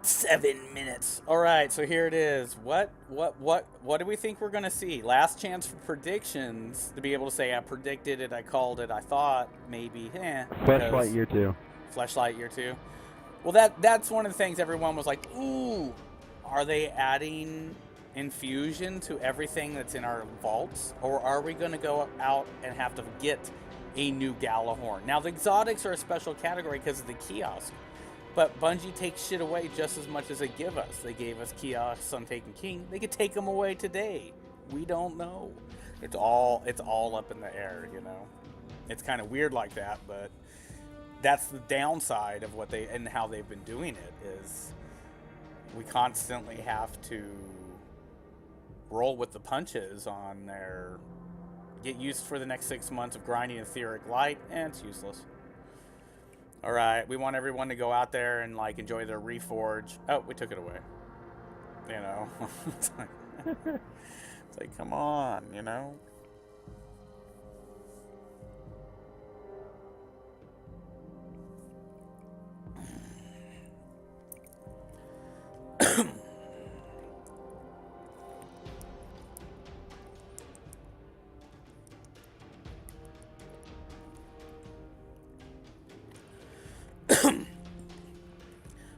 7 minutes. All right, so here it is. What do we think we're gonna see? Last chance for predictions to be able to say I predicted it, I called it, I thought maybe, Flashlight Year 2. Flashlight Year 2. Well, that's one of the things everyone was like, ooh, are they adding infusion to everything that's in our vaults, or are we gonna go out and have to get a new Galahorn? Now the exotics are a special category because of the kiosk. But Bungie takes shit away just as much as they give us. They gave us kiosks on Taken King. They could take them away today. We don't know. It's all up in the air, you know. It's kind of weird like that, but that's the downside of what they and how they've been doing it is we constantly have to roll with the punches on their get used for the next 6 months of grinding Etheric Light, and it's useless. All right, we want everyone to go out there and like enjoy their reforge. Oh, we took it away. You know, it's like, come on, you know.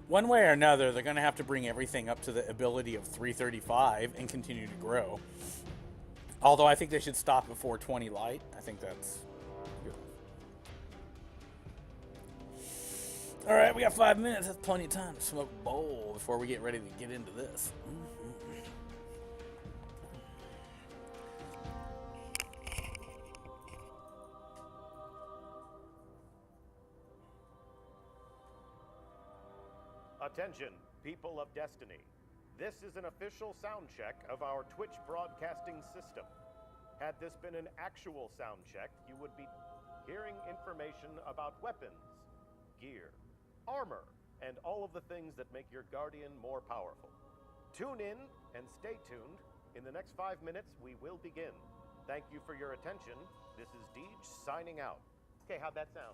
One way or another, they're going to have to bring everything up to the ability of 335 and continue to grow. Although I think they should stop at 420 light. I think that's good. All right, we got 5 minutes. That's plenty of time to smoke a bowl before we get ready to get into this. Attention, people of Destiny. This is an official sound check of our Twitch broadcasting system. Had this been an actual sound check, you would be hearing information about weapons, gear, armor, and all of the things that make your Guardian more powerful. Tune in and stay tuned. In the next 5 minutes, we will begin. Thank you for your attention. This is Deej signing out. Okay, how'd that sound?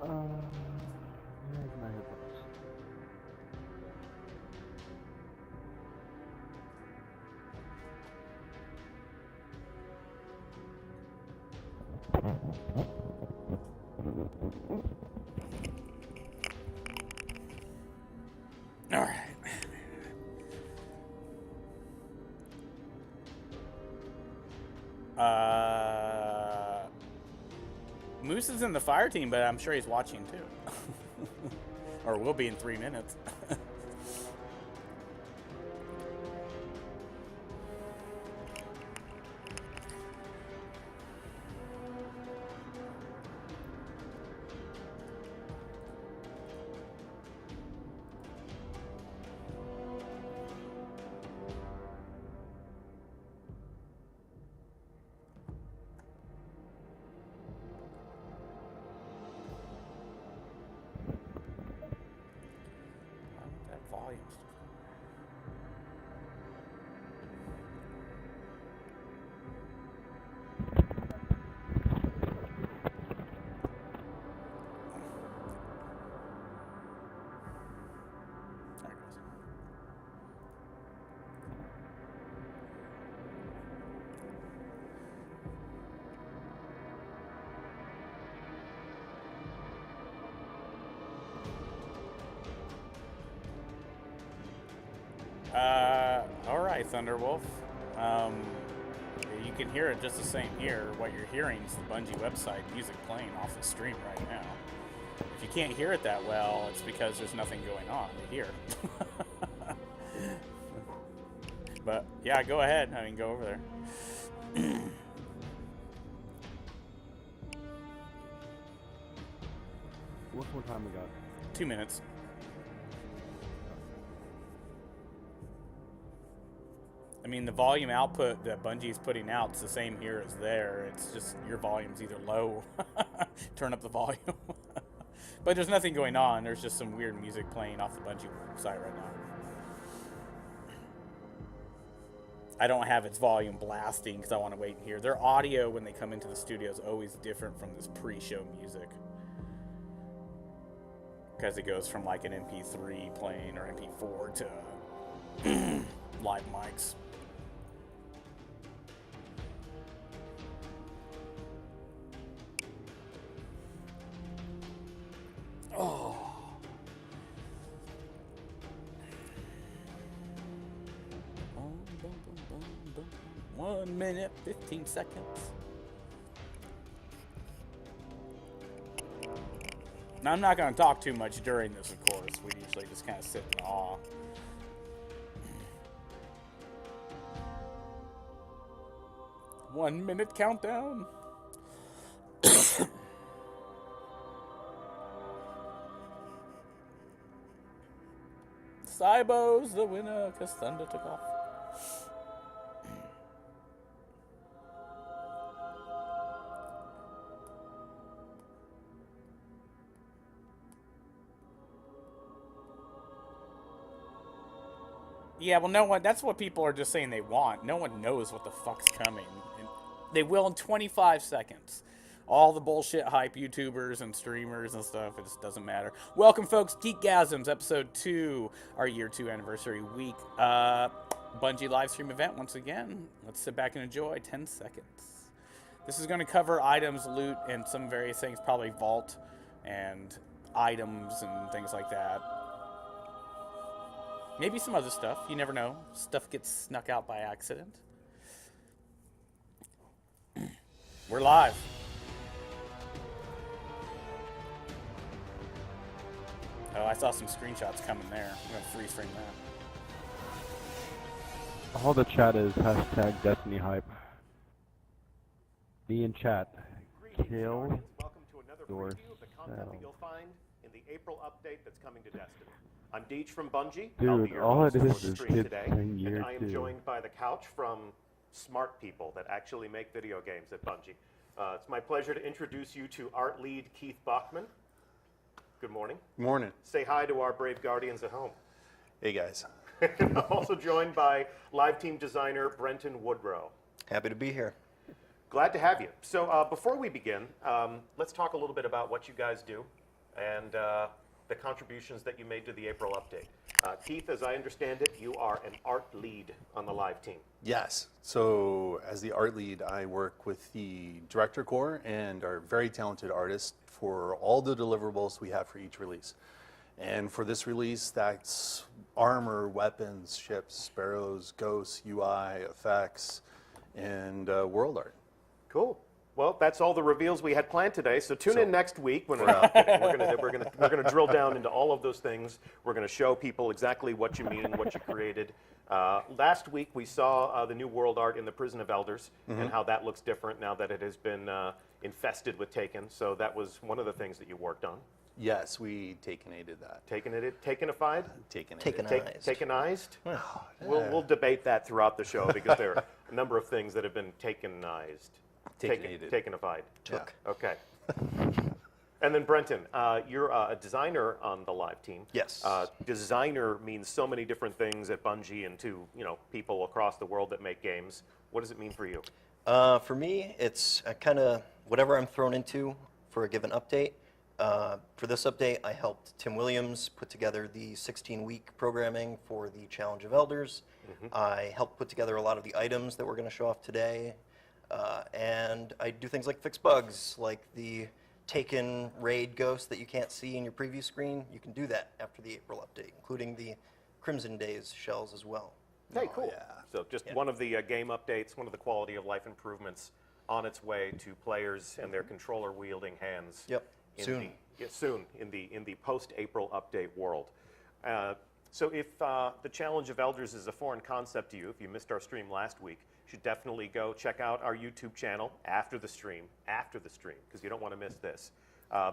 Where's my earbuds? All right. Moose is in the fire team, but I'm sure he's watching too. Or will be in 3 minutes. All right, Thunderwolf. You can hear it just the same here. What you're hearing is the Bungie website music playing off the stream right now. If you can't hear it that well, it's because there's nothing going on to hear. But yeah, go ahead. I mean, go over there. What's more time we got? 2 minutes. I mean, the volume output that Bungie's putting out is the same here as there. It's just your volume's either low. Turn up the volume. But there's nothing going on. There's just some weird music playing off the Bungie site right now. I don't have its volume blasting because I want to wait and hear. Their audio when they come into the studio is always different from this pre-show music. Because it goes from like an MP3 playing or MP4 to live mics. Oh. 1 minute, 15 seconds. Now, I'm not going to talk too much during this, of course. We usually just kind of sit in awe. One minute countdown. Cybo's the winner because Thunder took off. Yeah, well, no one. That's what people are just saying they want. No one knows what the fuck's coming. And they will in 25 seconds. All the bullshit hype YouTubers and streamers and stuff, it just doesn't matter. Welcome, folks. GEEKGASMS, episode 2, our year 2 anniversary week. Bungie live stream event once again. Let's sit back and enjoy 10 seconds. This is going to cover items, loot, and some various things, probably vault and items and things like that. Maybe some other stuff. You never know. Stuff gets snuck out by accident. We're live. Oh, I saw some screenshots coming there. I'm going to freeze frame that. All the chat is hashtag Destiny hype. Me in chat. Kill Welcome to another yourself. preview of the content that you'll find in the April update that's coming to Destiny. I'm Deej from Bungie. I'll be Dude, your all host it for is the is stream kids today, saying year and I am 2. joined by the couch from smart people that actually make video games at Bungie. It's my pleasure to introduce you to art lead Keith Bachman. Good morning. Morning. Say hi to our brave guardians at home. Hey guys. I'm also joined by live team designer Brenton Woodrow. Happy to be here. Glad to have you. So before we begin, let's talk a little bit about what you guys do and the contributions that you made to the April update. Keith, as I understand it, you are an art lead on the live team. Yes. So as the art lead, I work with the director core and our very talented artists for all the deliverables we have for each release. And for this release, that's armor, weapons, ships, sparrows, ghosts, UI, effects, and world art. Cool. Well, that's all the reveals we had planned today. So tune in next week when we're gonna drill down into all of those things. We're gonna show people exactly what you mean, what you created. Last week we saw the new world art in the Prison of Elders and how that looks different now that it has been infested with Taken. So that was one of the things that you worked on. Yes, we Takenated that. Takenified? Takenized. Takenized? We'll debate that throughout the show because there are a number of things that have been takenized. Takenated. Takenified. Took. Yeah. Okay. And then Brenton, you're a designer on the live team. Yes. Designer means so many different things at Bungie and to people across the world that make games. What does it mean for you? For me, it's kind of whatever I'm thrown into for a given update. For this update, I helped Tim Williams put together the 16-week programming for the Challenge of Elders. I helped put together a lot of the items that we're going to show off today. And I do things like fix bugs, like the Taken raid ghost that you can't see in your preview screen. You can do that after the April update, including the Crimson Days shells as well. Hey, cool. yeah. So just one of the game updates, one of the quality of life improvements on its way to players and their controller-wielding hands. Yep. Soon in the post-April update world. So if the Challenge of Elders is a foreign concept to you, if you missed our stream last week, you should definitely go check out our YouTube channel after the stream, because you don't want to miss this.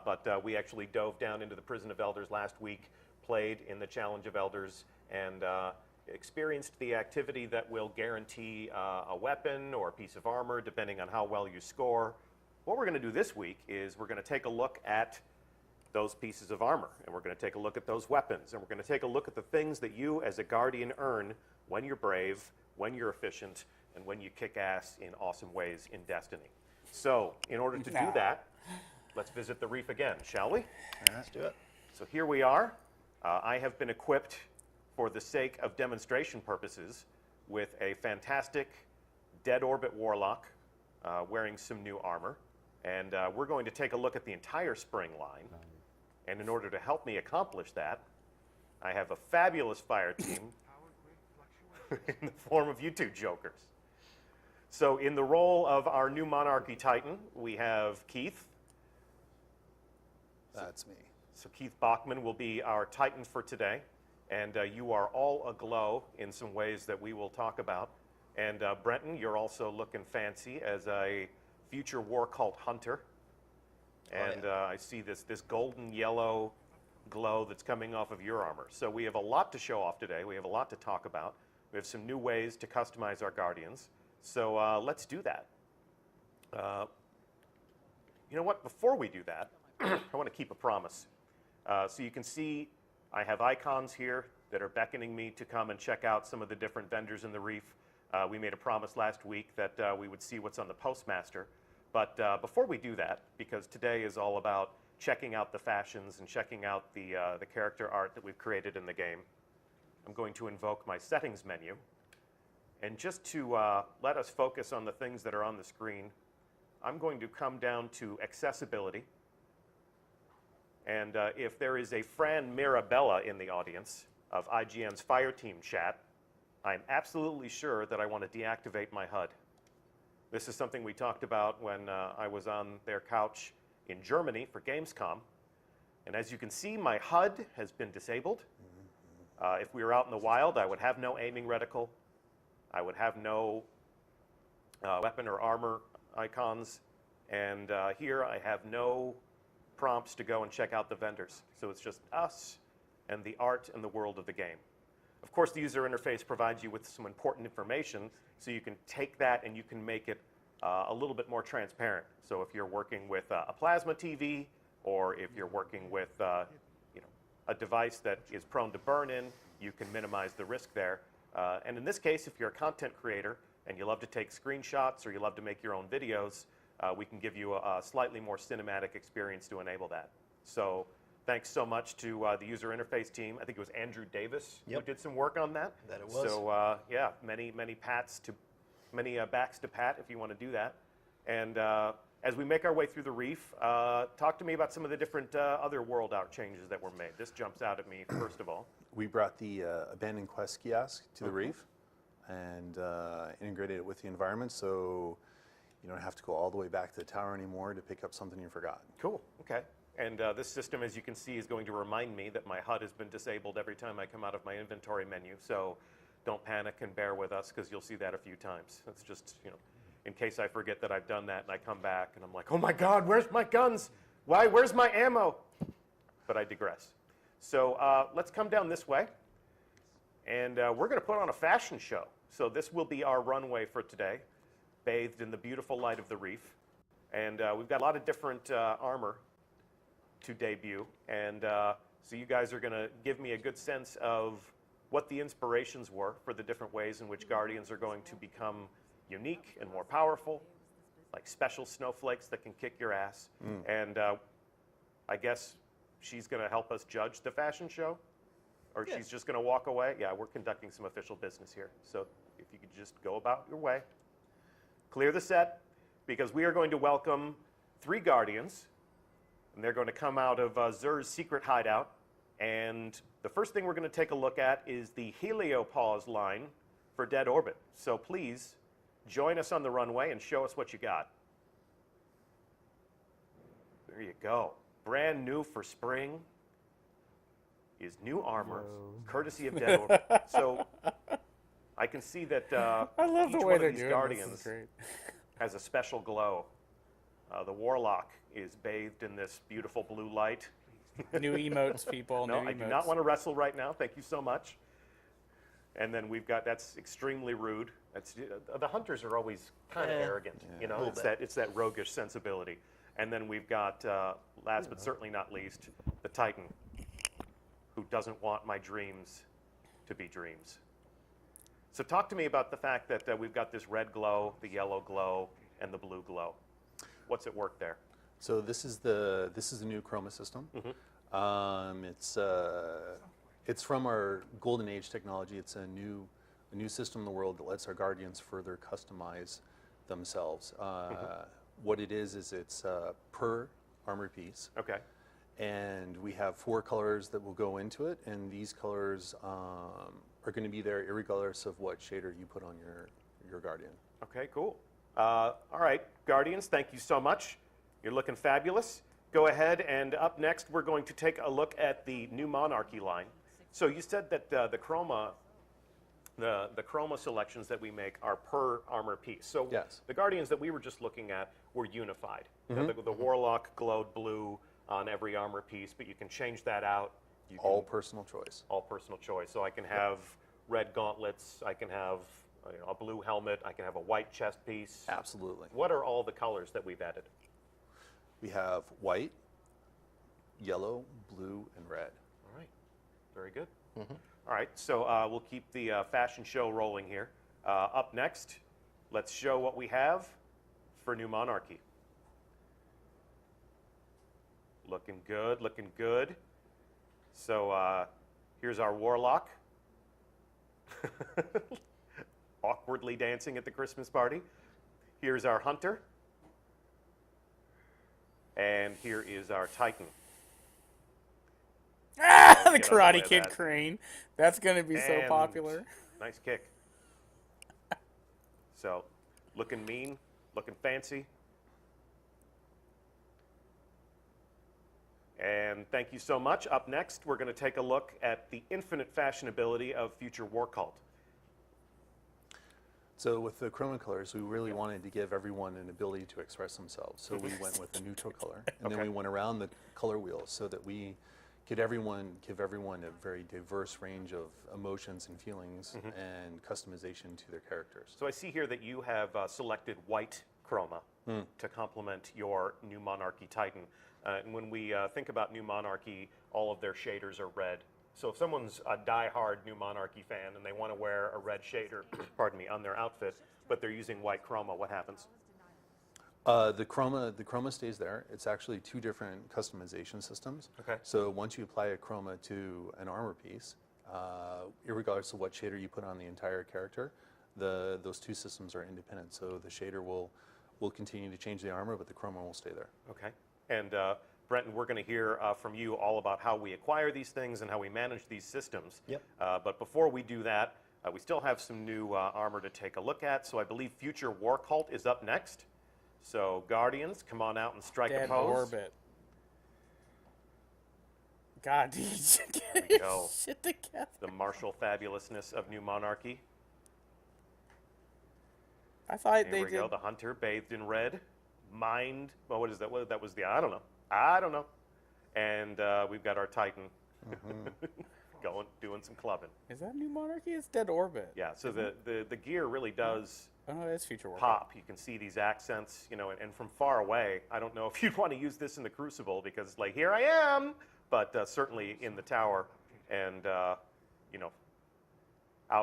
but we actually dove down into the Prison of Elders last week, played in the Challenge of Elders, and experienced the activity that will guarantee a weapon or a piece of armor, depending on how well you score. What we're going to do this week is we're going to take a look at those pieces of armor, and we're going to take a look at those weapons, and we're going to take a look at the things that you as a Guardian earn when you're brave, when you're efficient, and when you kick ass in awesome ways in Destiny. So, in order to do that, let's visit the reef again, shall we? Let's do it. So here we are. I have been equipped, for the sake of demonstration purposes, with a fantastic Dead Orbit Warlock wearing some new armor. And we're going to take a look at the entire spring line. And in order to help me accomplish that, I have a fabulous fire team in the form of you two jokers. So in the role of our new Monarchy Titan, we have Keith. That's me. So Keith Bachman will be our Titan for today. And you are all aglow in some ways that we will talk about. And Brenton, you're also looking fancy as a future war cult hunter. And I see this golden yellow glow that's coming off of your armor. So we have a lot to show off today. We have a lot to talk about. We have some new ways to customize our Guardians. So let's do that. You know what? Before we do that, I want to keep a promise. So you can see I have icons here that are beckoning me to come and check out some of the different vendors in the reef. We made a promise last week that we would see what's on the Postmaster. But before we do that, because today is all about checking out the fashions and checking out the character art that we've created in the game, I'm going to invoke my settings menu. And just to let us focus on the things that are on the screen, I'm going to come down to accessibility. And if there is a Fran Mirabella in the audience of IGN's Fireteam chat, I'm absolutely sure that I want to deactivate my HUD. This is something we talked about when I was on their couch in Germany for Gamescom. And as you can see, my HUD has been disabled. If we were out in the wild, I would have no aiming reticle. I would have no weapon or armor icons. And here I have no prompts to go and check out the vendors. So it's just us and the art and the world of the game. Of course, the user interface provides you with some important information, so you can take that and you can make it a little bit more transparent. So if you're working with a plasma TV, or if you're working with a device that is prone to burn-in, you can minimize the risk there. And in this case, if you're a content creator and you love to take screenshots or you love to make your own videos, we can give you a slightly more cinematic experience to enable that. So thanks so much to the user interface team. I think it was Andrew Davis who did some work on that. That it was. So yeah, many backs to pat if you want to do that. And as we make our way through the reef, talk to me about some of the different other world out changes that were made. This jumps out at me first of all. We brought the abandoned quest kiosk to the reef and integrated it with the environment, so you don't have to go all the way back to the tower anymore to pick up something you forgot. Cool. Okay. And this system, as you can see, is going to remind me that my HUD has been disabled every time I come out of my inventory menu. So don't panic and bear with us, because you'll see that a few times. It's just, in case I forget that I've done that and I come back and I'm like, oh my God, where's my guns? Why? Where's my ammo? But I digress. So let's come down this way. And we're going to put on a fashion show. So this will be our runway for today, bathed in the beautiful light of the reef. And we've got a lot of different armor to debut. And so you guys are going to give me a good sense of what the inspirations were for the different ways in which Guardians are going to become unique and more powerful, like special snowflakes that can kick your ass. And I guess she's going to help us judge the fashion show, or she's just going to walk away. Yeah, we're conducting some official business here. So if you could just go about your way, clear the set, because we are going to welcome 3 Guardians, and they're going to come out of Zur's secret hideout. And the first thing we're going to take a look at is the Heliopause line for Dead Orbit. So please join us on the runway and show us what you got. There you go. Brand new for spring is new armor, courtesy of Dead Orbit. So I can see that I love each the way one they're of these doing Guardians this. Is great. has a special glow. The Warlock is bathed in this beautiful blue light. New emotes, people. No, new I do emotes. not want to wrestle right now. Thank you so much. And then we've got, that's extremely rude. That's, the hunters are always kind of arrogant, you know, it's that roguish sensibility. And then we've got, last but certainly not least, the Titan, who doesn't want my dreams to be dreams. So talk to me about the fact that we've got this red glow, the yellow glow, and the blue glow. What's at work there? So this is the new chroma system. It's from our Golden Age technology. It's a new system in the world that lets our Guardians further customize themselves. What it is it's per armor piece. Okay. And we have 4 colors that will go into it, and these colors are going to be there regardless of what shader you put on your Guardian. Okay, cool. All right, Guardians, thank you so much. You're looking fabulous. Go ahead, and up next, we're going to take a look at the new Monarchy line. So you said that the chroma selections that we make are per armor piece. So yes. The Guardians that we were just looking at were unified. The Warlock glowed blue on every armor piece, but you can change that out. All personal choice. All personal choice. So I can have red gauntlets, I can have a blue helmet, I can have a white chest piece. Absolutely. What are all the colors that we've added? We have white, yellow, blue, and red. All right, very good. All right, so we'll keep the fashion show rolling here. Up next, let's show what we have for New Monarchy. Looking good, looking good. So here's our Warlock. Awkwardly dancing at the Christmas party. Here's our Hunter. And here is our Titan. Ah, the Get out of the way Karate of Kid that. crane. That's going to be so And popular. Nice kick. So, looking mean, looking fancy. And thank you so much. Up next, we're going to take a look at the infinite fashionability of future War Cult. So with the chroma colors, we really wanted to give everyone an ability to express themselves. So we went with a neutral color, and then we went around the color wheel so that we could give everyone a very diverse range of emotions and feelings and customization to their characters. So I see here that you have selected white chroma to complement your New Monarchy Titan. And when we think about New Monarchy, all of their shaders are red. So if someone's a die-hard New Monarchy fan and they want to wear a red shader, pardon me, on their outfit, but they're using white chroma, what happens? The chroma stays there. It's actually 2 different customization systems. Okay. So once you apply a chroma to an armor piece, irregardless of what shader you put on the entire character, those 2 systems are independent. So the shader will continue to change the armor, but the chroma will stay there. Okay. And Brenton, we're going to hear from you all about how we acquire these things and how we manage these systems. Yep. But before we do that, we still have some new armor to take a look at. So I believe Future War Cult is up next. So Guardians, come on out and strike a Dead pose. orbit. God, did you There get we your go. shit together? The martial fabulousness of New Monarchy. I thought Here they we did. go. The Hunter bathed in red. Mind. Well, what is that? What, that was the. I don't know. And we've got our Titan doing some clubbing. Is that New Monarchy? It's Dead Orbit. Yeah. So the gear really does Oh no, it's Future War. pop. You can see these accents, and from far away. I don't know if you'd want to use this in the Crucible because, like, here I am, but certainly in the tower, and out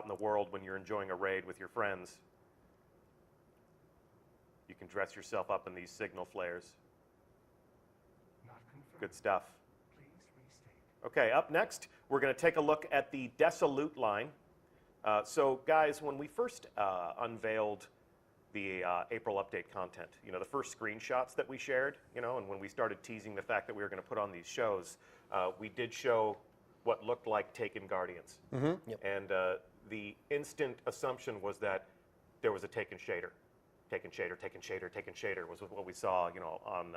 in the world when you're enjoying a raid with your friends. You can dress yourself up in these signal flares. Good stuff. Okay, up next, we're going to take a look at the Desolute line. So, guys, when we first unveiled the April update content, the first screenshots that we shared, and when we started teasing the fact that we were going to put on these shows, we did show what looked like Taken Guardians. Yep. And the instant assumption was that there was a Taken shader. Taken shader, Taken shader, Taken shader was what we saw, on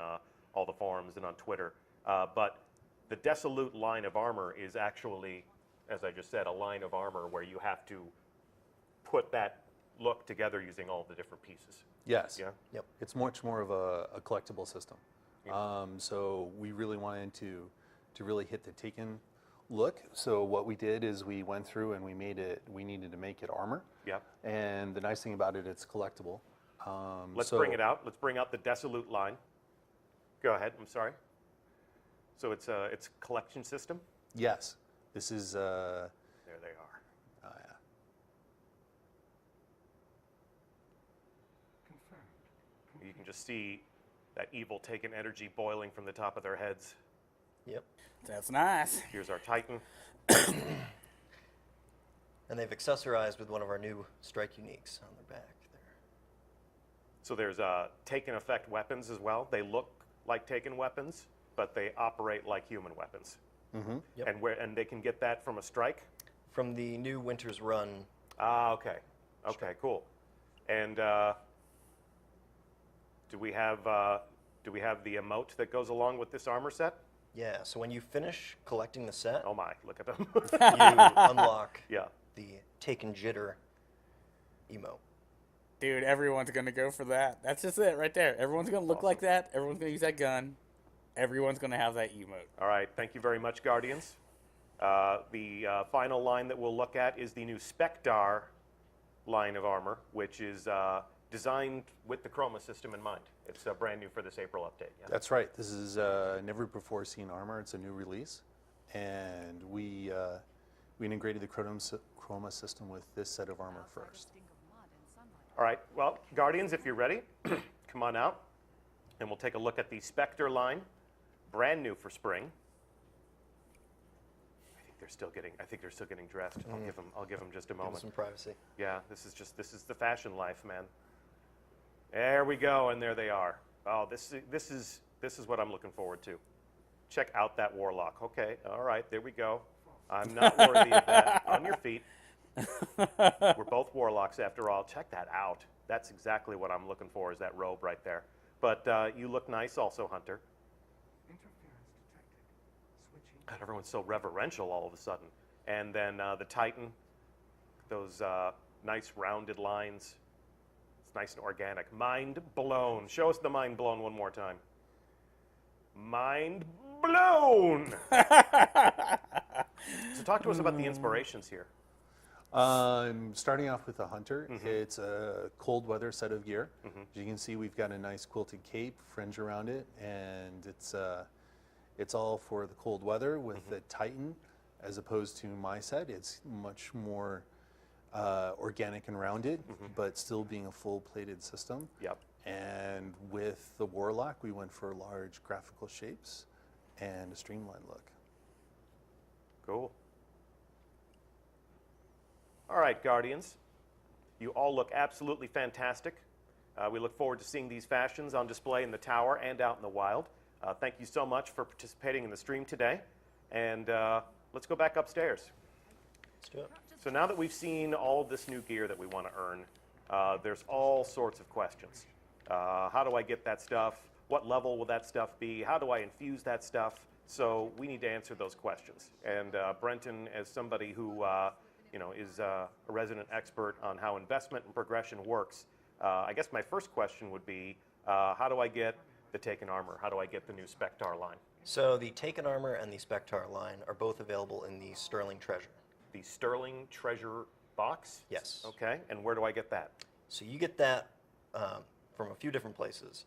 all the forums and on Twitter. But the Desolute line of armor is actually, as I just said, a line of armor where you have to put that look together using all the different pieces. Yes. Yeah. Yep. It's much more of a collectible system. Yeah. So we really wanted to really hit the Taken look. So what we did is we went through and we needed to make it armor. Yep. And the nice thing about it, it's collectible. Let's so- bring it out. Let's bring out the Desolute line. Go ahead. I'm sorry. So it's a collection system. Yes. This is, There they are. yeah. You can just see that evil Taken energy boiling from the top of their heads. Yep. That's nice. Here's our Titan. And they've accessorized with one of our new strike uniques on their back there. So there's Taken effect weapons as well. They look like Taken weapons, but they operate like human weapons. Yep. And they can get that from a strike. From the new Winter's Run. Ah, okay. Okay, cool. And do we have the emote that goes along with this armor set? Yeah, so when you finish collecting the set, Oh my, look at them. you unlock Yeah. the Taken Jitter emote. Dude, everyone's gonna go for that. That's just it right there. Everyone's gonna look like that. Everyone's gonna use that gun. Everyone's gonna have that emote. All right, thank you very much, Guardians. The final line that we'll look at is the new Spectar line of armor, which is designed with the Chroma system in mind. It's brand new for this April update. Yeah? That's right. This is never before seen armor. It's a new release, and we integrated the Chroma system with this set of armor first. All right, well, Guardians, if you're ready, come on out, and we'll take a look at the Spectre line, brand new for spring. I think they're still getting dressed. I'll give them just a Give them moment. some privacy. Yeah, this is the fashion life, man. There we go, and there they are. Oh, this is what I'm looking forward to. Check out that Warlock. Okay, all right, there we go. I'm not worthy of that. On your feet. We're both Warlocks after all. Check that out. That's exactly what I'm looking for, is that robe right there. But you look nice also, Hunter. God, everyone's so reverential all of a sudden. And then the Titan, those nice rounded lines. It's nice and organic. Mind blown. Show us the mind blown one more time. Mind blown! So talk to us about the inspirations here. Starting off with the Hunter, it's a cold weather set of gear. As you can see, we've got a nice quilted cape, fringe around it, and it's all for the cold weather. With the Titan, as opposed to my set, it's much more organic and rounded, but still being a full-plated system. Yep. And with the Warlock, we went for large graphical shapes and a streamlined look. Cool. All right, Guardians. You all look absolutely fantastic. We look forward to seeing these fashions on display in the tower and out in the wild. Thank you so much for participating in the stream today. And let's go back upstairs. Let's do it. So now that we've seen all of this new gear that we want to earn, there's all sorts of questions. How do I get that stuff? What level will that stuff be? How do I infuse that stuff? So we need to answer those questions. And Brenton, as somebody who is a resident expert on how investment and progression works, I guess my first question would be, how do I get the Taken armor? How do I get the new Spectar line? So the Taken armor and the Spectar line are both available in the Sterling Treasure. The Sterling Treasure box? Yes. Okay, and where do I get that? So you get that from a few different places.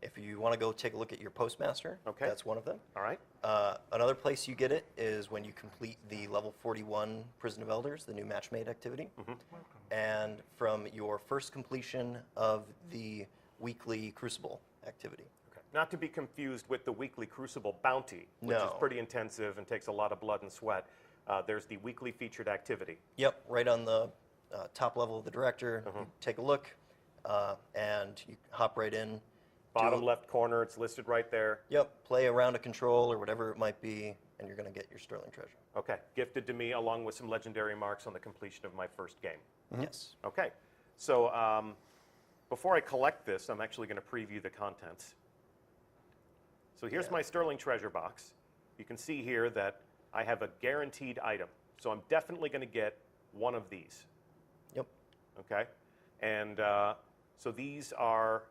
If you want to go take a look at your Postmaster, Okay. that's one of them. All right. Another place you get it is when you complete the level 41 Prison of Elders, the new matchmade activity. And from your first completion of the weekly Crucible activity. Okay. Not to be confused with the weekly Crucible bounty, which is No. pretty intensive and takes a lot of blood and sweat. There's the weekly featured activity. Yep, right on the top level of the director. You take a look, and you hop right in. Bottom left corner, it's listed right there. Yep, play around a control or whatever it might be, and you're going to get your Sterling Treasure. Okay, gifted to me along with some legendary marks on the completion of my first game. Yes. Okay, so before I collect this, I'm actually going to preview the contents. So here's my Sterling Treasure box. You can see here that I have a guaranteed item. So I'm definitely going to get one of these. Yep. Okay? And So these are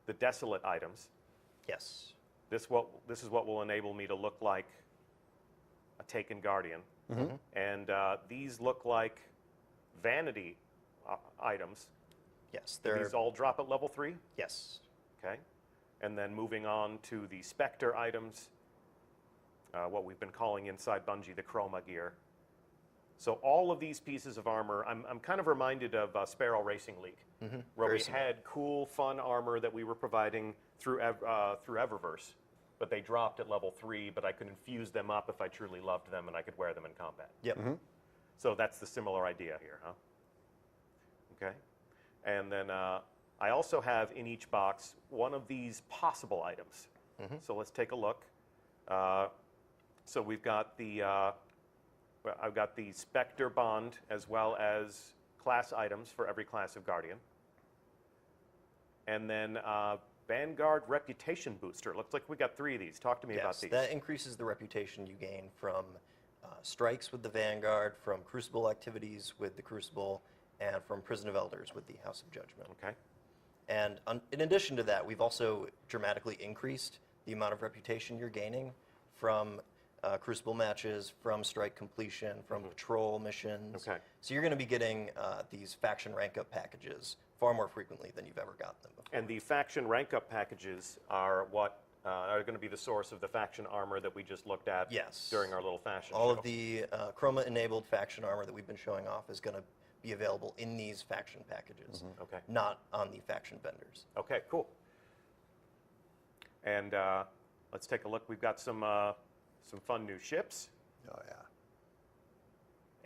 the desolate items. Yes. This is what will enable me to look like a taken guardian. And these look like vanity items. Yes. Do these all drop at level 3? Yes. Okay. And then moving on to the Spectre items, what we've been calling inside Bungie the Chroma gear. So all of these pieces of armor, I'm kind of reminded of Sparrow Racing League, where Very we similar. had cool, fun armor that we were providing through Eververse, but they dropped at level 3, but I could infuse them up if I truly loved them, and I could wear them in combat. Yep. So that's the similar idea here, huh? Okay. And then I also have in each box one of these possible items. So let's take a look. So we've got the, I've got the Spectre Bond as well as class items for every class of Guardian. And then Vanguard Reputation Booster. Looks like we got 3 of these. Talk to me about Yes, these. that increases the reputation you gain from strikes with the Vanguard, from Crucible activities with the Crucible, and from Prison of Elders with the House of Judgment. Okay. And in addition to that, we've also dramatically increased the amount of reputation you're gaining from Crucible matches, from strike completion, from patrol missions. Okay. So you're going to be getting these faction rank up packages far more frequently than you've ever gotten them before. And the faction rank up packages are what are going to be the source of the faction armor that we just looked at Yes. during our little fashion All show. of the Chroma-enabled faction armor that we've been showing off is going to be available in these faction packages, Okay. not on the faction vendors. Okay, cool. And let's take a look. We've got some fun new ships. Oh, yeah.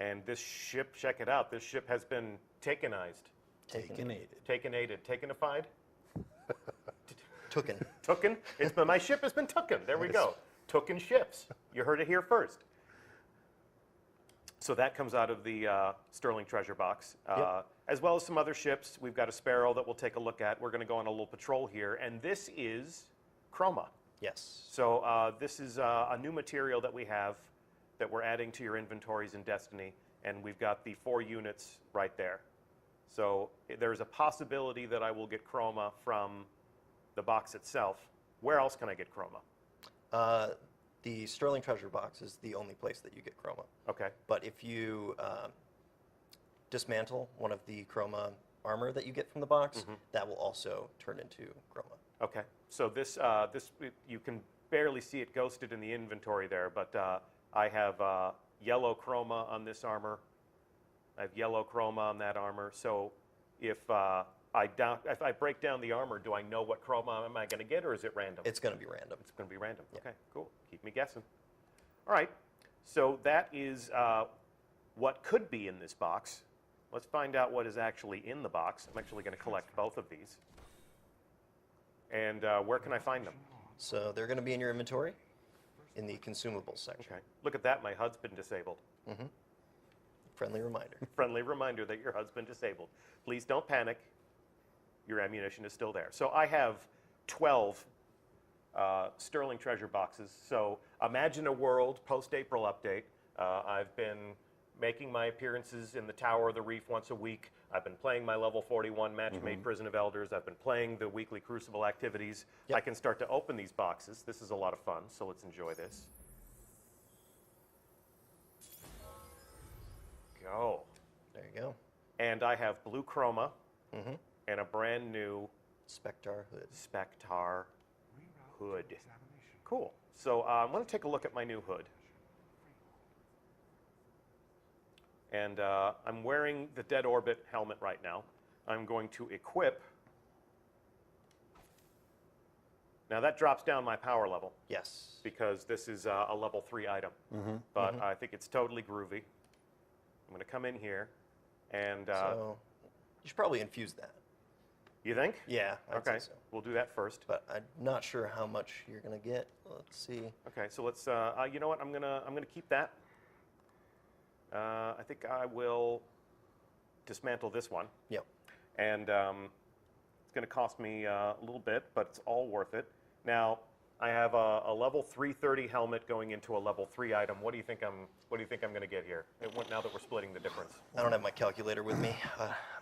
And this ship, check it out. This ship has been takenized. Takenified? Tooken. Tooken? My ship has been tooken. There we go. Tooken ships. You heard it here first. So that comes out of the Sterling Treasure Box, as well as some other ships. We've got a Sparrow that we'll take a look at. We're going to go on a little patrol here, and this is Chroma. Yes. So this is a new material that we have that we're adding to your inventories in Destiny, and we've got the 4 units right there. So there's a possibility that I will get Chroma from the box itself. Where else can I get Chroma? The Sterling Treasure Box is the only place that you get Chroma. Okay. But if you dismantle one of the Chroma armor that you get from the box, that will also turn into Chroma. Okay. So this you can barely see it ghosted in the inventory there, but I have yellow Chroma on this armor. I have yellow Chroma on that armor. So if I break down the armor, do I know what Chroma am I going to get, or is it random? It's going to be random. It's going to be random. Okay, cool. Keep me guessing. All right. So that is what could be in this box. Let's find out what is actually in the box. I'm actually going to collect both of these. And where can I find them? So they're going to be in your inventory in the consumables section. Okay. Look at that. My HUD's been disabled. Friendly reminder. Friendly reminder that your HUD's been disabled. Please don't panic. Your ammunition is still there. So I have 12 Sterling Treasure boxes. So imagine a world post-April update. I've been making my appearances in the Tower of the Reef once a week. I've been playing my level 41 match-made Prison of Elders. I've been playing the weekly Crucible activities. Yep. I can start to open these boxes. This is a lot of fun, so let's enjoy this. Go. There you go. And I have blue Chroma and a brand new Spectar hood. Spectar hood. Cool. So I'm going to take a look at my new hood. And I'm wearing the Dead Orbit helmet right now. I'm going to equip. Now that drops down my power level Yes. because this is a level 3 item. But I think it's totally groovy. I'm going to come in here and... So you should probably infuse that. you think? Yeah, I'd Okay, say so. we'll do that first. But I'm not sure how much you're going to get. Let's see. Okay, so let's. You know what? I'm gonna keep that. I think I will dismantle this one, Yep. and it's going to cost me a little bit, but it's all worth it. Now I have a level 330 helmet going into a level 3 item. What do you think I'm going to get here? Now that we're splitting the difference. I don't have my calculator with me.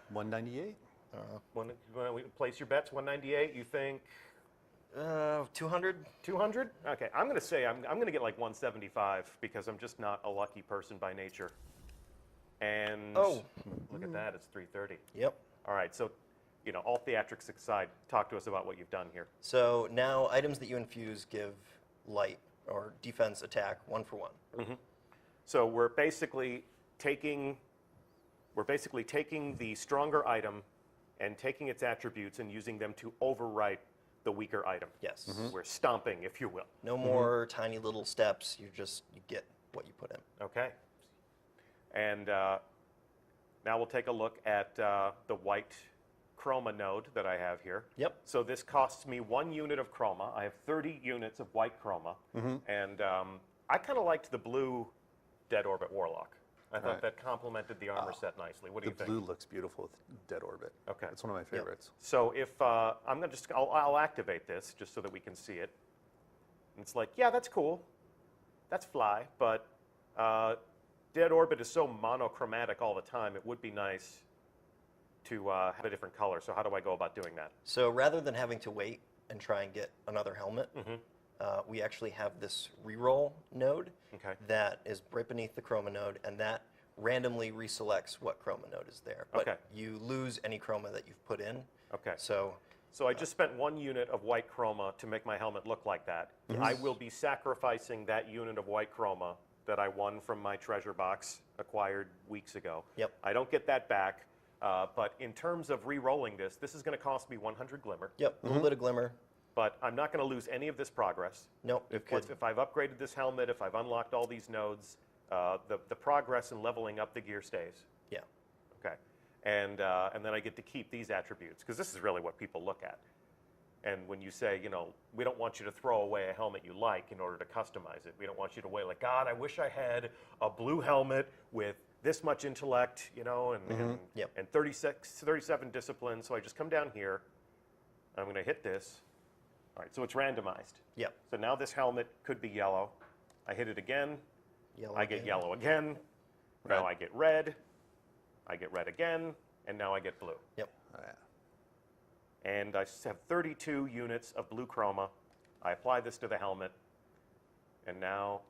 198? When we place your bets, 198. You think 200? 200? Okay, I'm going to say I'm going to get like 175 because I'm just not a lucky person by nature. And look at that, it's 330. Yep. All right, so, all theatrics aside, talk to us about what you've done here. So now items that you infuse give light or defense attack 1 for 1. So we're basically taking the stronger item and taking its attributes and using them to overwrite the weaker item. Yes. We're stomping, if you will. No more tiny little steps. You get what you put in. Okay. And now we'll take a look at the white chroma node that I have here. Yep. So this costs me 1 unit of chroma. I have 30 units of white chroma. And I kind of liked the blue Dead Orbit Warlock. I thought that complemented the armor set nicely. What do you think? The blue looks beautiful with Dead Orbit. Okay. It's one of my favorites. So if I'll activate this just so that we can see it. And it's like, yeah, that's cool. That's fly, but Dead Orbit is so monochromatic all the time. It would be nice to have a different color. So how do I go about doing that? So rather than having to wait and try and get another helmet, we actually have this reroll node that is right beneath the chroma node, and that randomly reselects what chroma node is there. But you lose any chroma that you've put in. Okay. So I just spent 1 unit of white chroma to make my helmet look like that. I will be sacrificing that unit of white chroma that I won from my treasure box acquired weeks ago. Yep. I don't get that back, but in terms of re-rolling this is going to cost me 100 glimmer. Yep, a little bit of glimmer. But I'm not going to lose any of this progress. Nope. If I've upgraded this helmet, if I've unlocked all these nodes, the progress in leveling up the gear stays. Yeah. Okay. And then I get to keep these attributes, because this is really what people look at. And when you say, we don't want you to throw away a helmet you like in order to customize it. We don't want you to weigh like, God, I wish I had a blue helmet with this much intellect, and 37 discipline. So I just come down here. I'm going to hit this. All right, so it's randomized. Yep. So now this helmet could be yellow. I hit it again. Yellow I get again. yellow again. Now I get red. I get red again. And now I get blue. Yep. Oh, yeah. And I have 32 units of blue chroma. I apply this to the helmet. And now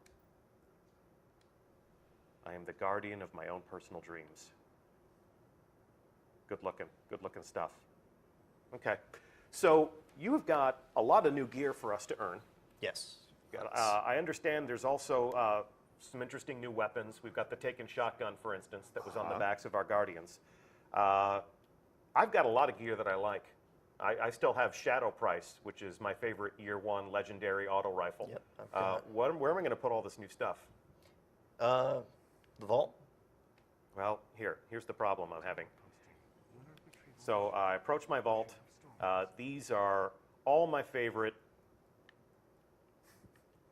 I am the guardian of my own personal dreams. Good looking stuff. Okay. So you've got a lot of new gear for us to earn. Yes. I understand there's also some interesting new weapons. We've got the Taken shotgun, for instance, that was on the backs of our Guardians. I've got a lot of gear that I like. I still have Shadow Price, which is my favorite Year 1 legendary auto rifle. Yep, I've got where am I going to put all this new stuff? The vault? Well, here's the problem I'm having. So I approach my vault. These are all my favorite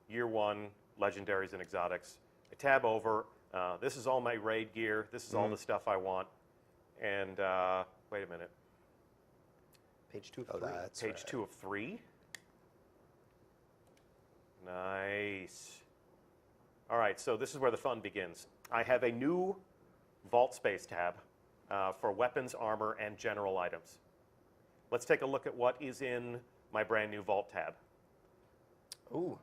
Year 1 legendaries and exotics. I tab over. This is all my raid gear. This is all the stuff I want. And wait a minute. Page 2 of 3. Page 2 of 3. Nice. All right, so this is where the fun begins. I have a new vault space tab for weapons, armor, and general items. Let's take a look at what is in my brand new vault tab. Ooh.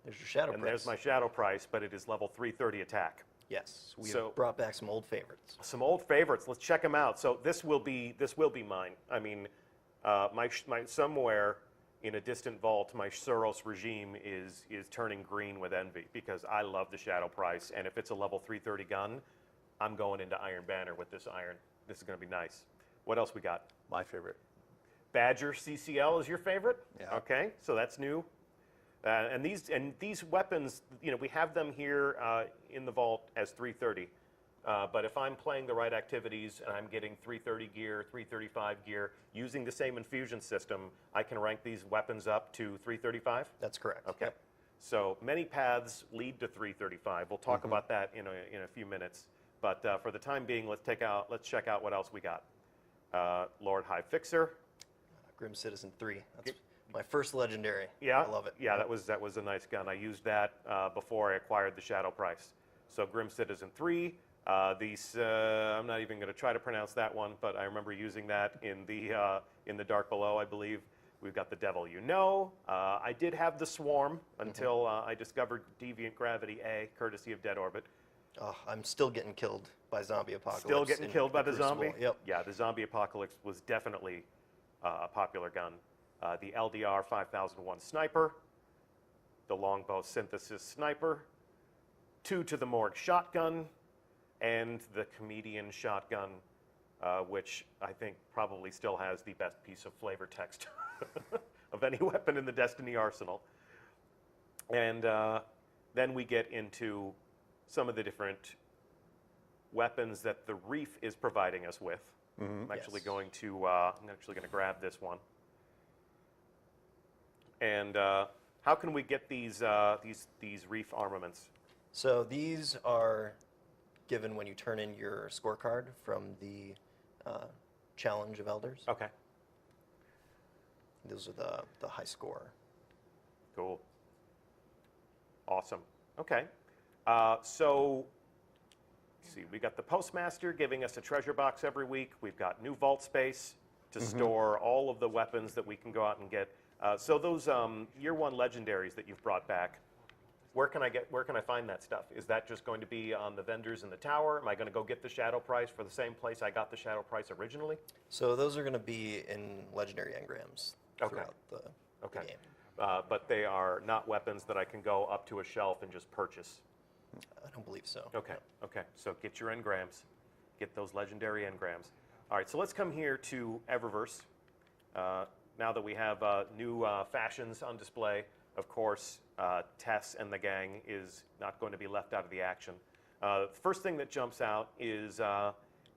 There's your Shadow And Price. there's my Shadow Price, but it is level 330 attack. Yes, we So- have brought back some old favorites. Some old favorites. Let's check them out. So this will be mine. I mean, my somewhere in a distant vault, my Suros regime is turning green with envy because I love the Shadow Price, and if it's a level 330 gun, I'm going into Iron Banner with this iron. This is going to be nice. What else we got? My favorite. Badger CCL is your favorite? Yeah. Okay, so that's new. And these weapons, we have them here in the vault as 330. But if I'm playing the right activities and I'm getting 330 gear, 335 gear, using the same infusion system, I can rank these weapons up to 335? That's correct. Okay. Yep. So many paths lead to 335. We'll talk about that in a few minutes. But for the time being, let's check out what else we got. Lord High Fixer. Grim Citizen 3. That's my first legendary. Yeah, I love it. Yeah, that was a nice gun. I used that before I acquired the Shadow Price. So Grim Citizen 3, I'm not even going to try to pronounce that one, but I remember using that in the Dark Below, I believe. We've got the Devil You Know. I did have the Swarm until I discovered Deviant Gravity A, courtesy of Dead Orbit. Oh, I'm still getting killed by Zombie Apocalypse. Still getting in killed by the Crucible. zombie? Yep. Yeah, the Zombie Apocalypse was definitely a popular gun. The LDR 5001 Sniper, the Longbow Synthesis Sniper, 2 to the Morgue Shotgun, and the Comedian Shotgun, which I think probably still has the best piece of flavor text of any weapon in the Destiny arsenal. And then we get into some of the different weapons that the Reef is providing us with. I'm actually going to grab this one. And how can we get these Reef armaments? So these are given when you turn in your scorecard from the Challenge of Elders. Okay. Those are the high score. Cool. Awesome. Okay. So, let's see, we got the Postmaster giving us a treasure box every week. We've got new vault space to store all of the weapons that we can go out and get. So those year 1 legendaries that you've brought back, where can I find that stuff? Is that just going to be on the vendors in the tower? Am I going to go get the Shadow Price for the same place I got the Shadow Price originally? So those are going to be in legendary engrams throughout the game. But they are not weapons that I can go up to a shelf and just purchase. I don't believe so. Okay, okay. So get your engrams. Get those legendary engrams. All right, so let's come here to Eververse. Now that we have new fashions on display, of course, Tess and the gang is not going to be left out of the action. First thing that jumps out is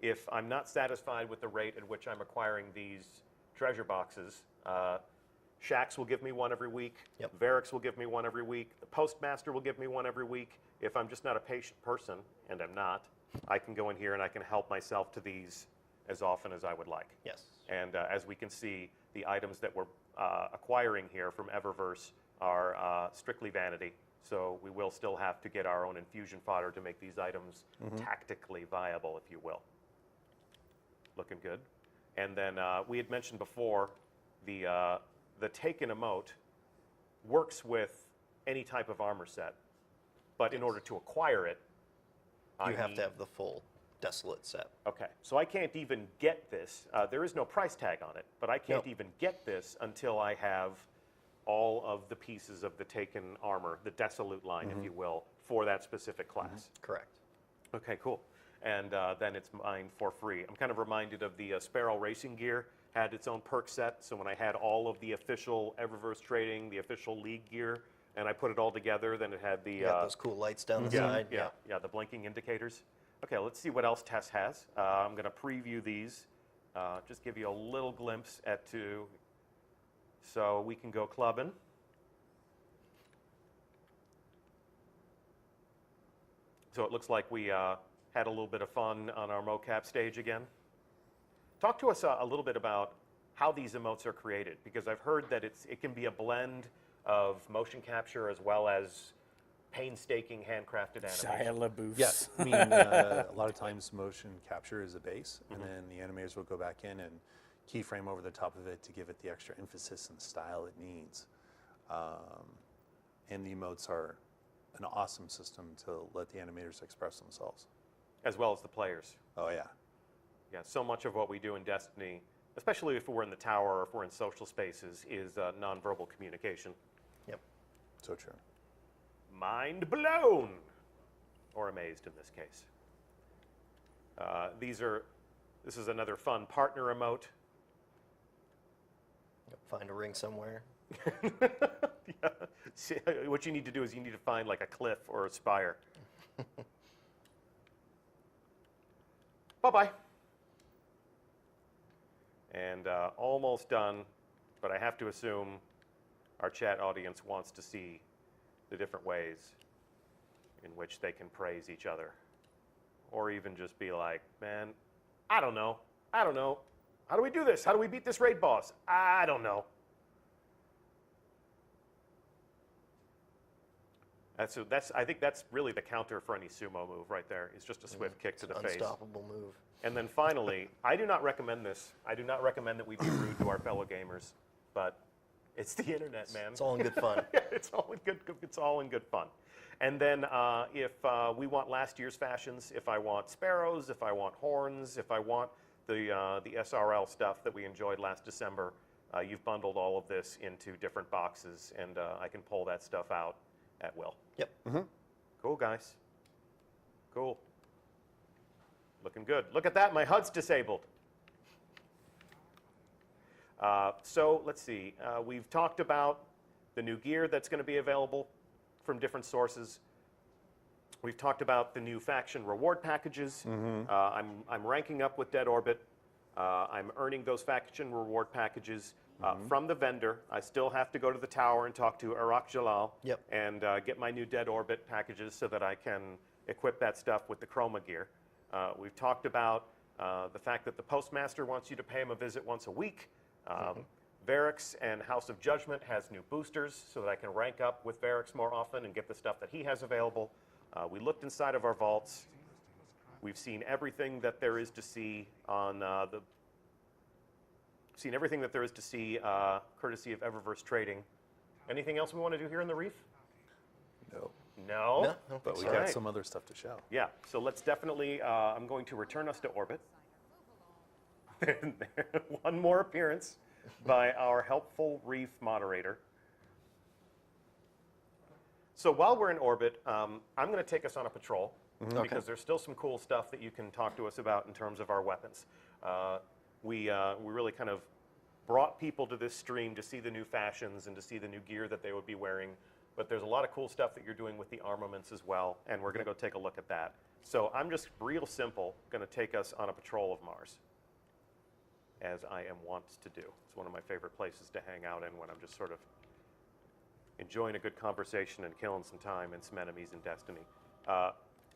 if I'm not satisfied with the rate at which I'm acquiring these treasure boxes, Shax will give me one every week. Yep. Varix will give me one every week. The Postmaster will give me one every week. If I'm just not a patient person, and I'm not, I can go in here and I can help myself to these as often as I would like. Yes. And as we can see, the items that we're acquiring here from Eververse are strictly vanity. So we will still have to get our own infusion fodder to make these items tactically viable, if you will. Looking good. And then we had mentioned before the Taken emote works with any type of armor set, but in order to acquire it, You have to have the full Desolate set. Okay, so I can't even get this. There is no price tag on it, but I can't even get this until I have all of the pieces of the Taken armor, the Desolate line, if you will, for that specific class. Correct. Okay, cool. And then it's mine for free. I'm kind of reminded of the Sparrow Racing Gear had its own perk set. So when I had all of the official Eververse trading, the official League gear, and I put it all together, then it had the... You got those cool lights down the side. Yeah, the blinking indicators. Okay, let's see what else Tess has. I'm going to preview these, just give you a little glimpse at two. So we can go clubbing. So it looks like we had a little bit of fun on our mocap stage again. Talk to us a little bit about how these emotes are created, because I've heard that it can be a blend of motion capture as well as painstaking handcrafted animation. Shia LaBeouf. Yes, I mean, a lot of times motion capture is a base, and then the animators will go back in and keyframe over the top of it to give it the extra emphasis and style it needs. And the emotes are an awesome system to let the animators express themselves. As well as the players. Oh, yeah. Yeah, so much of what we do in Destiny, especially if we're in the tower or if we're in social spaces, is nonverbal communication. Yep. So true. Mind blown, or amazed in this case. This is another fun partner emote. Yep. Find a ring somewhere. Yeah. See, what you need to do is you need to find like a cliff or a spire. Bye-bye. And almost done, but I have to assume our chat audience wants to see the different ways in which they can praise each other. Or even just be like, man, I don't know. How do we do this? How do we beat this raid boss? I don't know. I think that's really the counter for any sumo move right there. It's just a swift kick to the face. Unstoppable move. And then finally, I do not recommend this. I do not recommend that we be rude to our fellow gamers, but it's the internet, man. It's all in good fun. It's all in good. It's all in good fun. And then if we want last year's fashions, if I want sparrows, if I want horns, if I want the SRL stuff that we enjoyed last December, you've bundled all of this into different boxes, and I can pull that stuff out at will. Yep. Cool, guys. Cool. Looking good. Look at that. My HUD's disabled. So let's see. We've talked about the new gear that's going to be available from different sources. We've talked about the new faction reward packages. I'm ranking up with Dead Orbit. I'm earning those faction reward packages from the vendor. I still have to go to the tower and talk to Iraq Jalal and get my new Dead Orbit packages so that I can equip that stuff with the Chroma gear. We've talked about the fact that the Postmaster wants you to pay him a visit once a week. Varix and House of Judgment has new boosters so that I can rank up with Varix more often and get the stuff that he has available. We looked inside of our vaults. We've seen everything that there is to see on courtesy of Eververse Trading. Anything else we want to do here in the Reef? No. No? No, I don't But think we so. got some other stuff to show. Yeah, so let's definitely, I'm going to return us to orbit. One more appearance by our helpful Reef moderator. So while we're in orbit, I'm going to take us on a patrol because there's still some cool stuff that you can talk to us about in terms of our weapons. We really kind of brought people to this stream to see the new fashions and to see the new gear that they would be wearing. But there's a lot of cool stuff that you're doing with the armaments as well, and we're going to go take a look at that. So I'm just real simple going to take us on a patrol of Mars, as I am wont to do. It's one of my favorite places to hang out in when I'm just sort of enjoying a good conversation and killing some time and some enemies in Destiny.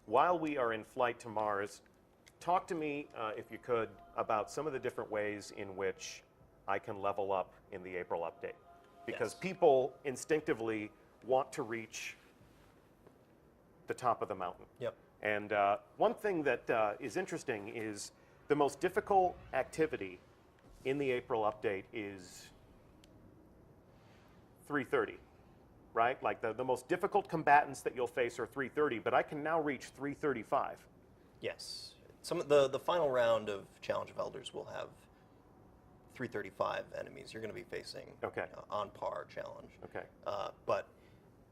While we are in flight to Mars, talk to me, if you could, about some of the different ways in which I can level up in the April update. Because people instinctively want to reach the top of the mountain. Yep. And one thing that is interesting is the most difficult activity in the April update is 330, right? Like the most difficult combatants that you'll face are 330, but I can now reach 335. Yes. Some of the final round of Challenge of Elders will have 335 enemies you're going to be facing. Okay. On par challenge. Okay. But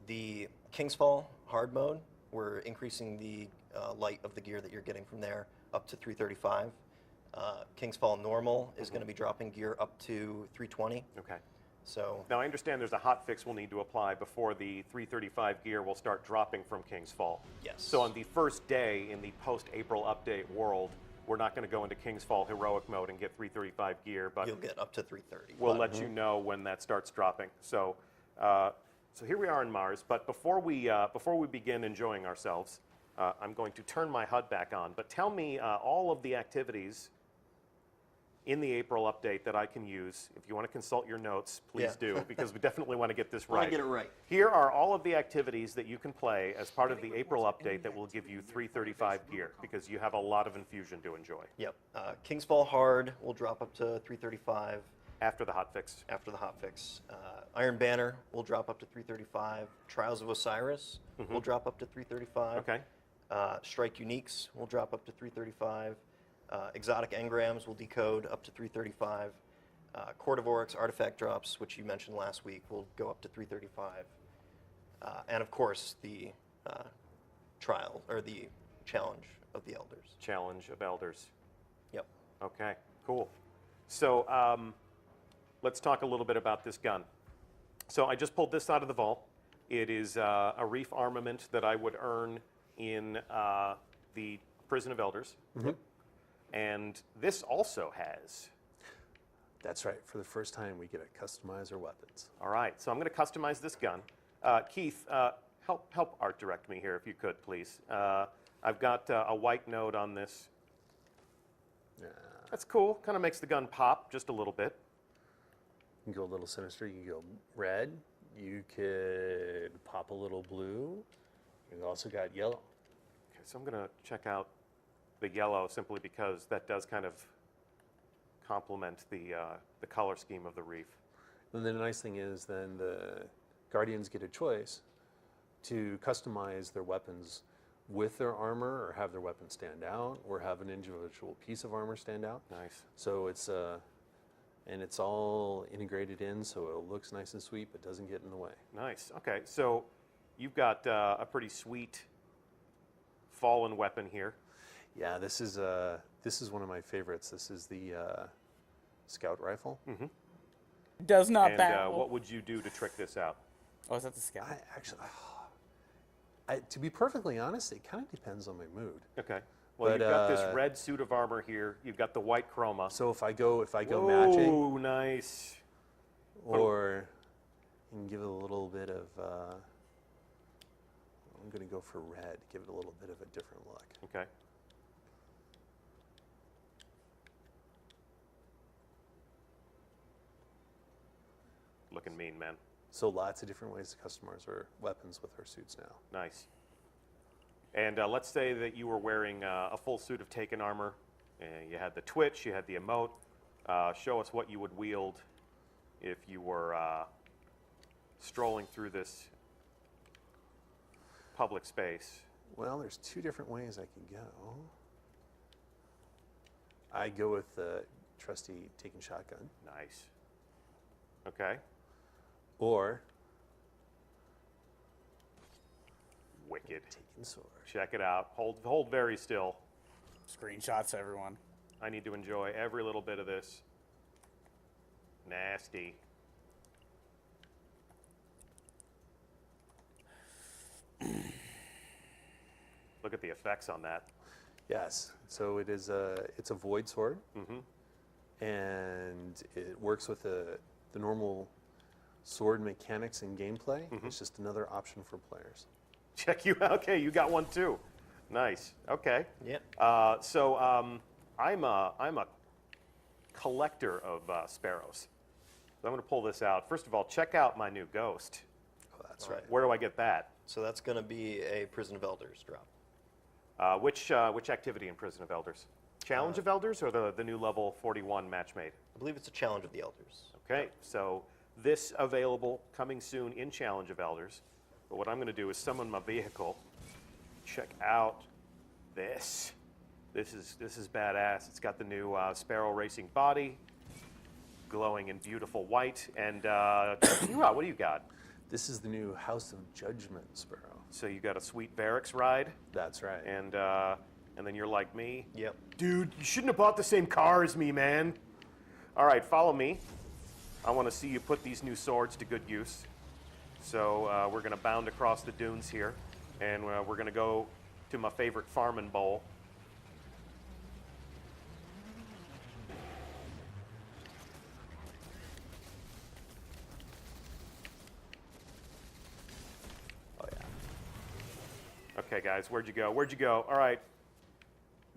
the King's Fall hard mode, we're increasing the light of the gear that you're getting from there up to 335. King's Fall normal is going to be dropping gear up to 320. Okay. So Now I understand there's a hot fix we'll need to apply before the 335 gear will start dropping from King's Fall. yes. So on the first day in the post-April update world, we're not going to go into King's Fall heroic mode and get 335 gear, but you'll get up to 330. we'll let you know when that starts dropping. So, so here we are in Mars. But before we begin enjoying ourselves, I'm going to turn my HUD back on. But tell me all of the activities in the April update that I can use. If you want to consult your notes, please do, because we definitely want to get this right. Want to get it right. Here are all of the activities that you can play as part of the April update that will give you 335 gear, because you have a lot of infusion to enjoy. Yep. King's Fall hard will drop up to 335 After the hotfix. after the hotfix. Iron Banner will drop up to 335. Trials of Osiris will drop up to 335. Okay. Strike Uniques will drop up to 335. Exotic Engrams will decode up to 335. Court of Oryx artifact drops, which you mentioned last week, will go up to 335. And of course, the trial, or the Challenge of the Elders. Challenge of Elders. Yep. Okay, cool. So let's talk a little bit about this gun. So I just pulled this out of the vault. It is a Reef armament that I would earn in the Prison of Elders. And this also has. That's right. For the first time, we get to customize our weapons. All right, so I'm going to customize this gun. Keith, help art direct me here if you could, please. I've got a white node on this. That's cool. Kind of makes the gun pop just a little bit. You can go a little sinister. You can go red. You could pop a little blue. You've also got yellow. Okay, so I'm going to check out the yellow simply because that does kind of complement the color scheme of the reef. And then the nice thing is then the Guardians get a choice to customize their weapons with their armor, or have their weapon stand out, or have an individual piece of armor stand out. Nice. So it's and it's all integrated in, so it looks nice and sweet, but doesn't get in the way. Nice. Okay, so you've got a pretty sweet fallen weapon here. Yeah, this is one of my favorites. This is the scout rifle. Does not And bow. what would you do to trick this out? Oh, is that the scout? I actually, to be perfectly honest, it kind of depends on my mood. Okay. Well, But, you've got this red suit of armor here. You've got the white chroma. So if I go matching, Oh, nice. or you can give it a little bit of, I'm going to go for red, give it a little bit of a different look. Okay. Looking mean, man. So lots of different ways to customize our weapons with our suits now. Nice. And let's say that you were wearing a full suit of Taken armor. You had the twitch, you had the emote. Show us what you would wield if you were strolling through this public space. Well, there's two different ways I could go. I go with the trusty Taken shotgun, Nice. Okay. or Wicked. Taken sword. Check it out. Hold very still. Screenshots, everyone. I need to enjoy every little bit of this. Nasty. Look at the effects on that. Yes. So it's a void sword, and it works with the normal sword mechanics and gameplay. It's just another option for players. Check you out. Okay, you got one too. Nice. Okay. Yeah. I'm a collector of sparrows. So I'm going to pull this out. First of all, check out my new ghost. Oh, that's right. Where do I get that? So that's going to be a Prison of Elders drop. Which activity in Prison of Elders? Challenge of Elders or the new level 41 match made? I believe it's a Challenge of the Elders. Okay, so this available coming soon in Challenge of Elders. But what I'm going to do is summon my vehicle. Check out this. This is badass. It's got the new Sparrow Racing body, glowing in beautiful white. And check you out. What do you got? This is the new House of Judgment Sparrow. So you got a sweet barracks ride, That's right. and then you're like me. Yep. Dude, you shouldn't have bought the same car as me, man. All right, follow me. I want to see you put these new swords to good use. So we're going to bound across the dunes here, and we're going to go to my favorite farming bowl. Oh, yeah. Okay, guys, where'd you go? Where'd you go? All right.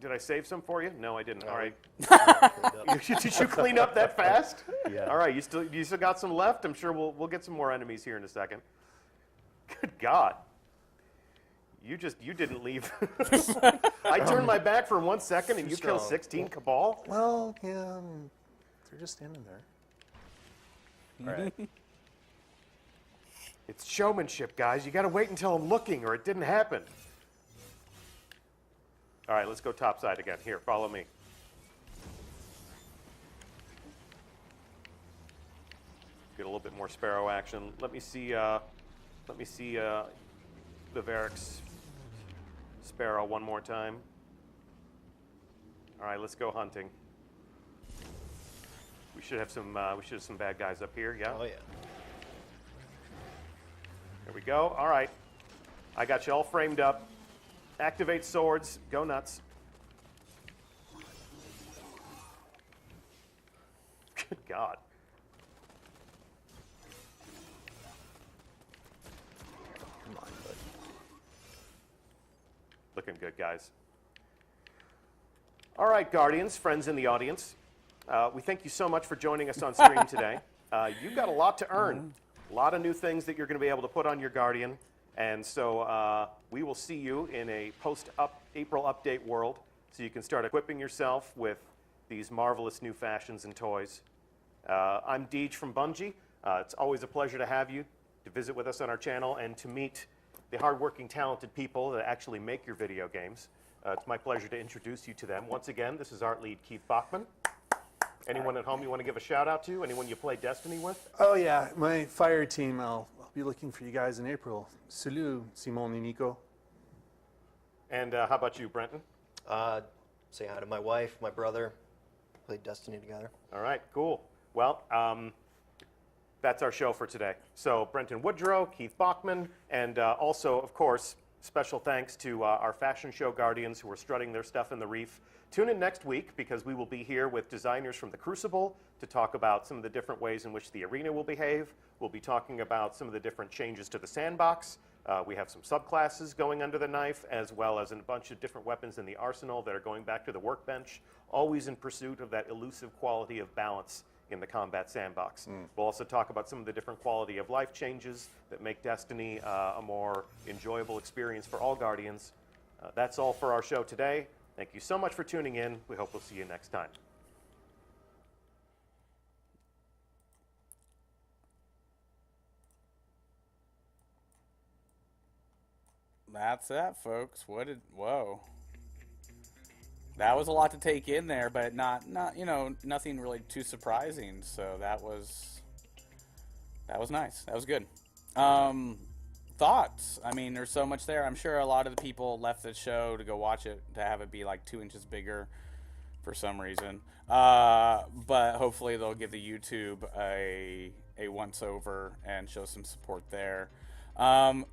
Did I save some for you? No, I didn't. All right. Did you clean up that fast? Yeah. All right. You still got some left? I'm sure we'll get some more enemies here in a second. Good God. You didn't leave. I turned my back for 1 second and you killed strong. 16 Cabal? Well, yeah, they're just standing there. All right. It's showmanship, guys. You got to wait until I'm looking or it didn't happen. All right, let's go topside again. Here, follow me. Get a little bit more Sparrow action. Let me see the Varix Sparrow one more time. All right, let's go hunting. We should have some bad guys up here. Yeah. Oh, yeah. There we go. All right. I got you all framed up. Activate swords. Go nuts. Good God. Come on, buddy. Looking good, guys. All right, Guardians, friends in the audience. We thank you so much for joining us on stream today. You've got a lot to earn. A lot of new things that you're going to be able to put on your Guardian. And so we will see you in a post-April update world so you can start equipping yourself with these marvelous new fashions and toys. I'm Deej from Bungie. It's always a pleasure to have you, to visit with us on our channel, and to meet the hardworking, talented people that actually make your video games. It's my pleasure to introduce you to them. Once again, this is Art Lead Keith Bachman. Anyone at home you want to give a shout out to? Anyone you play Destiny with? Oh yeah, my fire team. I'll be looking for you guys in April. Salut, Simon and Nico. And how about you, Brenton? Say hi to my wife, my brother. Played Destiny together. All right, cool. Well, that's our show for today. So Brenton Woodrow, Keith Bachman, and also, of course, special thanks to our fashion show guardians who are strutting their stuff in the reef. Tune in next week because we will be here with designers from the Crucible to talk about some of the different ways in which the arena will behave. We'll be talking about some of the different changes to the sandbox. We have some subclasses going under the knife, as well as a bunch of different weapons in the arsenal that are going back to the workbench, always in pursuit of that elusive quality of balance in the combat sandbox. We'll also talk about some of the different quality of life changes that make Destiny a more enjoyable experience for all Guardians. That's all for our show today. Thank you so much for tuning in. We hope we'll see you next time. That's that, folks. Whoa. That was a lot to take in there, but not nothing really too surprising. So that was nice. That was good. Thoughts? I mean, there's so much there. I'm sure a lot of the people left the show to go watch it, to have it be like 2 inches bigger for some reason. But hopefully they'll give the YouTube a once over and show some support there.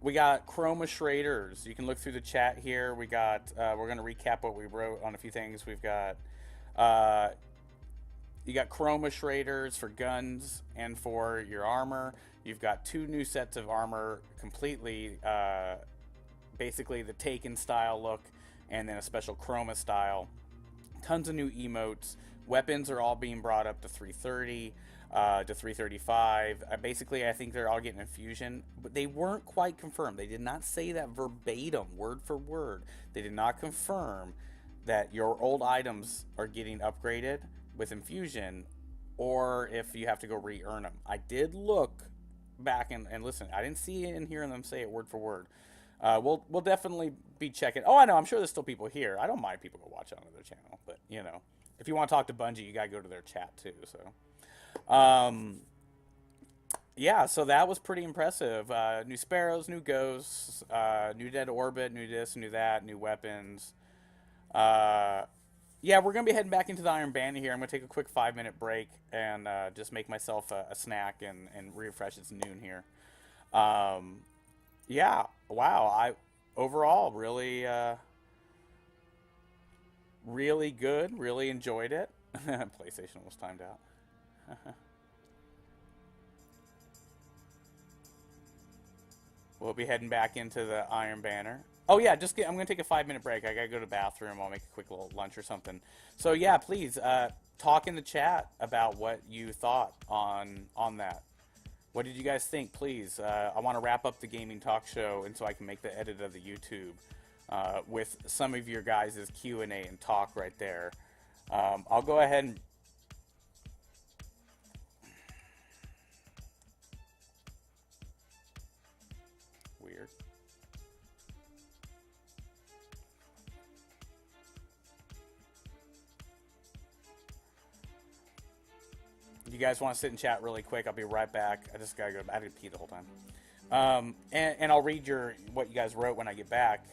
We got Chroma Shraders. You can look through the chat here. We got we're going to recap what we wrote on a few things. We've got you got Chroma Shraders for guns and for your armor. You've got 2 new sets of armor completely, basically the Taken style look and then a special Chroma style. Tons of new emotes. Weapons are all being brought up to 330, to 335. Basically, I think they're all getting infusion, but they weren't quite confirmed. They did not say that verbatim, word for word. They did not confirm that your old items are getting upgraded with infusion or if you have to go re-earn them. I did look back and listen. I didn't see it and hear them say it word for word. We'll definitely be checking. Oh, I know. I'm sure there's still people here. I don't mind people go watch it on their channel, but you know, if you want to talk to Bungie, you gotta go to their chat too. So, yeah. So that was pretty impressive. New Sparrows, new Ghosts, new Dead Orbit, new this, new that, new weapons. Yeah, we're going to be heading back into the Iron Bandit here. I'm going to take a quick 5-minute break and just make myself a snack and refresh. It's noon here. Yeah, wow. Overall, really, really good. Really enjoyed it. PlayStation was timed out. We'll be heading back into the Iron Banner. Oh yeah, I'm gonna take a 5-minute break. I gotta go to the bathroom. I'll make a quick little lunch or something. So yeah, please talk in the chat about what you thought on that. What did you guys think? Please, I want to wrap up the gaming talk show, and so I can make the edit of the YouTube with some of your guys' Q&A and talk right there. I'll go ahead and. Weird. You guys want to sit and chat really quick? I'll be right back. I just gotta go. I had to pee the whole time. And I'll read what you guys wrote when I get back.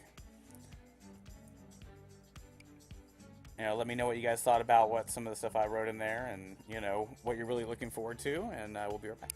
You know, let me know what you guys thought about what some of the stuff I wrote in there, and you know what you're really looking forward to. And we'll be right back.